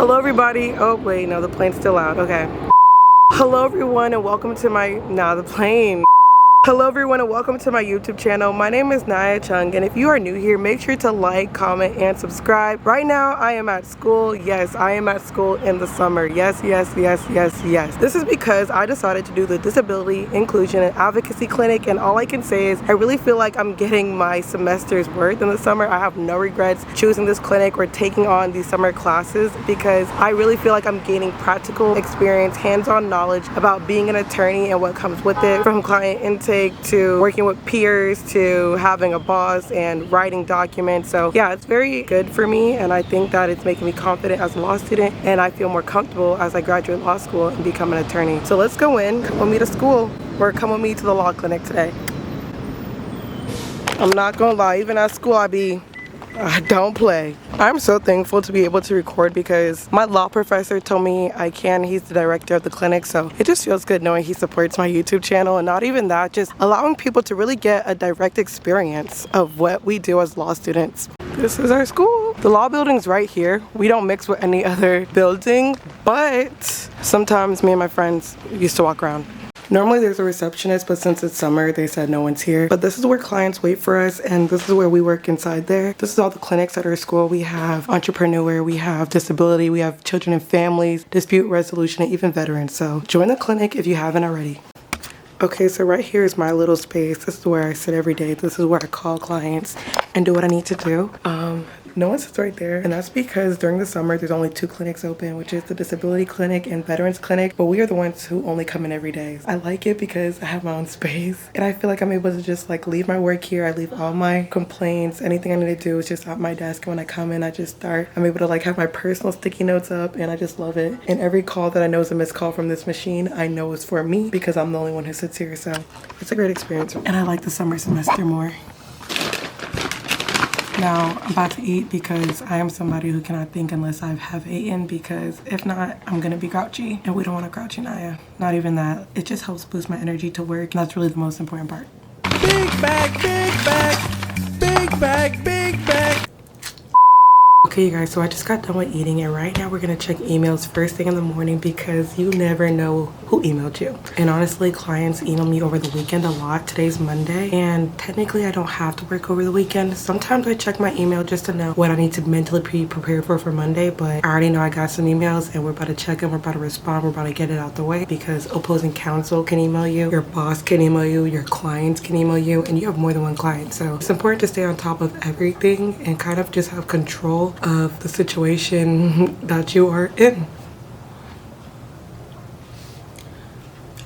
Hello everybody. Oh wait, no, the plane's still out. Okay. Hello everyone and welcome to my, the plane. Hello everyone and welcome to my YouTube channel. My name is Naiya Chung, and if you are new here, make sure to like, comment, and subscribe. Right now I am at school. Yes, I am at school in the summer. Yes. This is because I decided to do the Disability Inclusion and Advocacy Clinic, and all I can say is I really feel like I'm getting my semester's worth in the summer. I have no regrets choosing this clinic or taking on these summer classes because I really feel like I'm gaining practical experience, hands-on knowledge about being an attorney and what comes with it, from client intake to working with peers to having a boss and writing documents. So yeah, it's very good for me, and I think that it's making me confident as a law student, and I feel more comfortable as I graduate law school and become an attorney. So let's go in, come with me to school, or come with me to the law clinic today. I'm not gonna lie, even at school I don't play. I'm so thankful to be able to record because my law professor told me I can. He's the director of the clinic, so it just feels good knowing he supports my YouTube channel, and not even that, just allowing people to really get a direct experience of what we do as law students. This is our school. The law building's right here. We don't mix with any other building, but sometimes me and my friends used to walk around. Normally there's a receptionist, but since it's summer, they said no one's here. But this is where clients wait for us, and this is where we work inside there. This is all the clinics at our school. We have entrepreneur, we have disability, we have children and families, dispute resolution, and even veterans. So join the clinic if you haven't already. Okay, so right here is my little space. This is where I sit every day. This is where I call clients and do what I need to do. No one sits right there, and that's because during the summer there's only 2 clinics open, which is the disability clinic and veterans clinic, but we are the ones who only come in every day. I like it because I have my own space, and I feel like I'm able to just like leave my work here. I leave all my complaints, anything I need to do is just at my desk, and when I come in I just start. I'm able to like have my personal sticky notes up, and I just love it. And every call that I know is a missed call from this machine, I know is for me because I'm the only one who sits here. So it's a great experience, and I like the summer semester more. Now, I'm about to eat because I am somebody who cannot think unless I have eaten, because if not, I'm going to be grouchy. And we don't want a grouchy Naiya. Not even that. It just helps boost my energy to work, and that's really the most important part. Big bag, big bag, big bag, big bag. Okay, you guys, so I just got done with eating, and right now we're gonna check emails first thing in the morning because you never know who emailed you. And honestly, clients email me over the weekend a lot. Today's Monday, and technically I don't have to work over the weekend. Sometimes I check my email just to know what I need to mentally be prepared for Monday, but I already know I got some emails, and we're about to check them, we're about to respond, we're about to get it out the way, because opposing counsel can email you, your boss can email you, your clients can email you, and you have more than one client. So it's important to stay on top of everything and kind of just have control of the situation that you are in.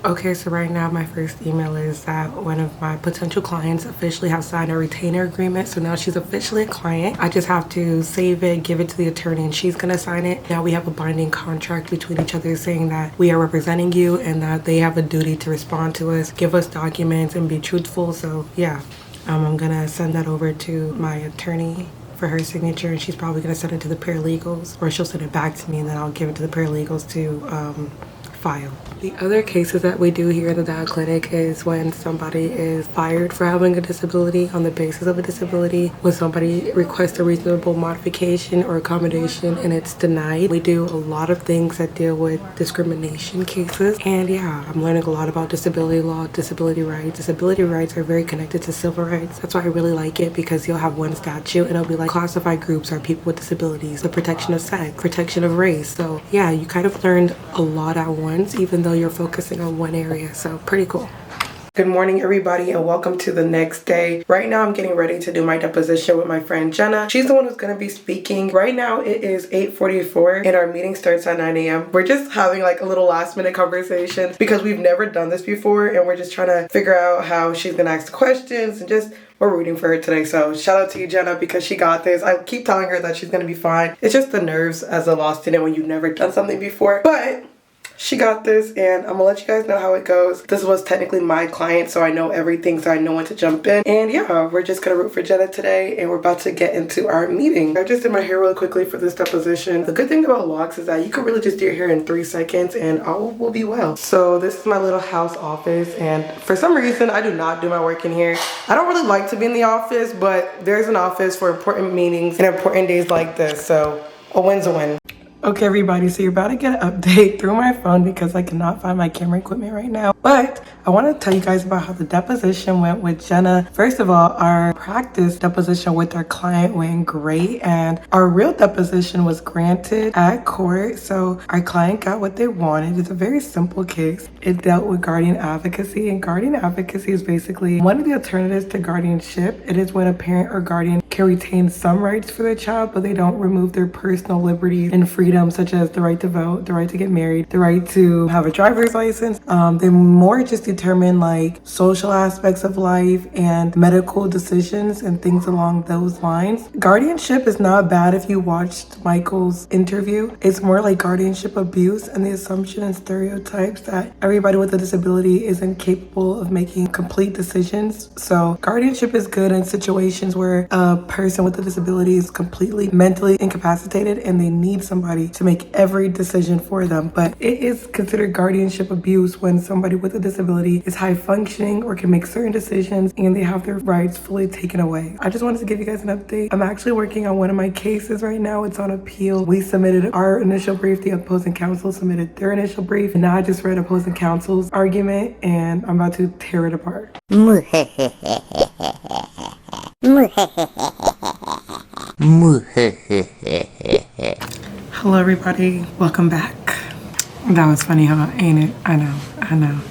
Okay, so right now my first email is that one of my potential clients officially have signed a retainer agreement, so now she's officially a client. I just have to save it, give it to the attorney, and she's gonna sign it. Now we have a binding contract between each other saying that we are representing you and that they have a duty to respond to us, give us documents, and be truthful. So yeah, I'm gonna send that over to my attorney for her signature, and she's probably going to send it to the paralegals, or she'll send it back to me, and then I'll give it to the paralegals to file. The other cases that we do here in the DAD clinic is when somebody is fired for having a disability on the basis of a disability, when somebody requests a reasonable modification or accommodation and it's denied. We do a lot of things that deal with discrimination cases, and yeah, I'm learning a lot about disability law, disability rights. Disability rights are very connected to civil rights. That's why I really like it, because you'll have one statute and it'll be like classified groups are people with disabilities, the protection of sex, protection of race. So yeah, you kind of learned a lot at once, even though you're focusing on one area. So pretty cool. Good morning, everybody, and welcome to the next day. Right now I'm getting ready to do my deposition with my friend Jenna. She's the one who's going to be speaking. Right now it is 8:44 and our meeting starts at 9 a.m. We're just having like a little last minute conversation because we've never done this before, and we're just trying to figure out how she's going to ask the questions, and just we're rooting for her today. So shout out to you, Jenna, because she got this. I keep telling her that she's going to be fine. It's just the nerves as a law student when you've never done something before, but she got this, and I'm gonna let you guys know how it goes. This was technically my client, so I know everything, so I know when to jump in. And yeah, we're just gonna root for Jenna today, and we're about to get into our meeting. I just did my hair really quickly for this deposition. The good thing about locks is that you can really just do your hair in 3 seconds and all will be well. So this is my little house office, and for some reason I do not do my work in here. I don't really like to be in the office, but there's an office for important meetings and important days like this, so a win's a win. Okay, everybody, so you're about to get an update through my phone because I cannot find my camera equipment right now. But I want to tell you guys about how the deposition went with Jenna. First of all, our practice deposition with our client went great, and our real deposition was granted at court. So our client got what they wanted. It's a very simple case. It dealt with guardian advocacy, and guardian advocacy is basically one of the alternatives to guardianship. It is when a parent or guardian can retain some rights for their child, but they don't remove their personal liberties and freedoms, such as the right to vote, the right to get married, the right to have a driver's license. They more just determine like social aspects of life and medical decisions and things along those lines. Guardianship is not bad if you watched Michael's interview. It's more like guardianship abuse and the assumption and stereotypes that everybody with a disability is incapable of making complete decisions. So guardianship is good in situations where a person with a disability is completely mentally incapacitated and they need somebody to make every decision for them. But it is considered guardianship abuse when somebody with a disability is high functioning or can make certain decisions and they have their rights fully taken away. I just wanted to give you guys an update. I'm actually working on one of my cases right now. It's on appeal. We submitted our initial brief, the opposing counsel submitted their initial brief, and now I just read opposing counsel's argument and I'm about to tear it apart. Hello everybody, welcome back. That was funny, huh? Ain't it? I know.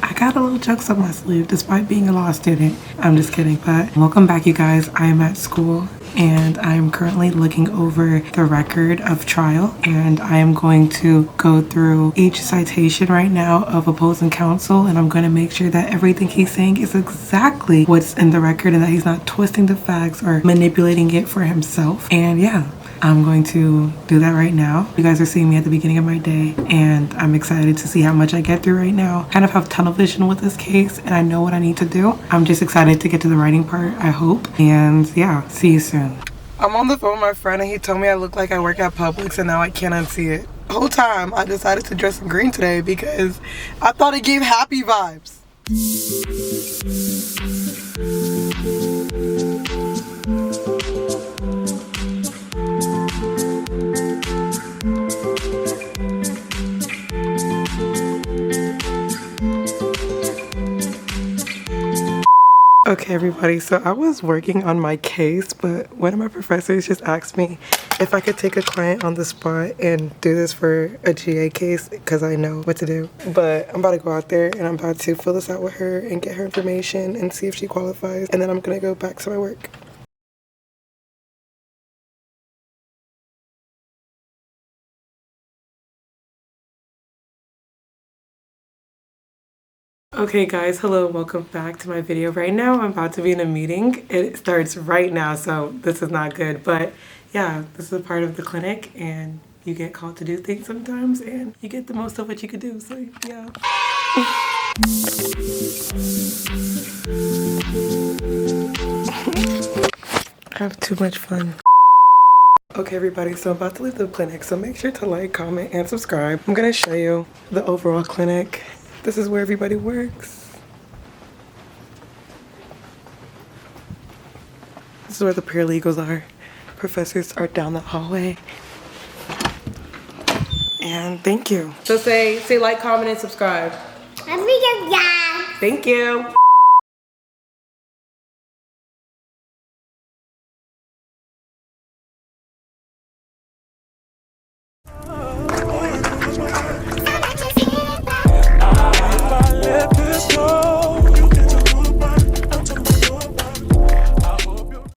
I got a little jokes up my sleeve despite being a law student. I'm just kidding, but welcome back, you guys. I am at school and I'm currently looking over the record of trial, and I am going to go through each citation right now of opposing counsel, and I'm going to make sure that everything he's saying is exactly what's in the record and that he's not twisting the facts or manipulating it for himself. And yeah, I'm going to do that right now. You guys are seeing me at the beginning of my day, and I'm excited to see how much I get through right now. Kind of have tunnel vision with this case, and I know what I need to do. I'm just excited to get to the writing part, I hope. And yeah, see you soon. I'm on the phone with my friend, and he told me I look like I work at Publix, and now I can't unsee it. The whole time, I decided to dress in green today because I thought it gave happy vibes. Okay, everybody, so I was working on my case, but one of my professors just asked me if I could take a client on the spot and do this for a GA case because I know what to do. But I'm about to go out there and I'm about to fill this out with her and get her information and see if she qualifies, and then I'm gonna go back to my work. Okay guys, hello, welcome back to my video. Right now I'm about to be in a meeting. It starts right now, so this is not good, but yeah, this is a part of the clinic and you get called to do things sometimes and you get the most of what you could do, so yeah. I have too much fun. Okay everybody, so I'm about to leave the clinic, so make sure to like, comment, and subscribe. I'm gonna show you the overall clinic. This is where everybody works. This is where the paralegals are. Professors are down the hallway. And thank you. So say like, comment, and subscribe. Thank you.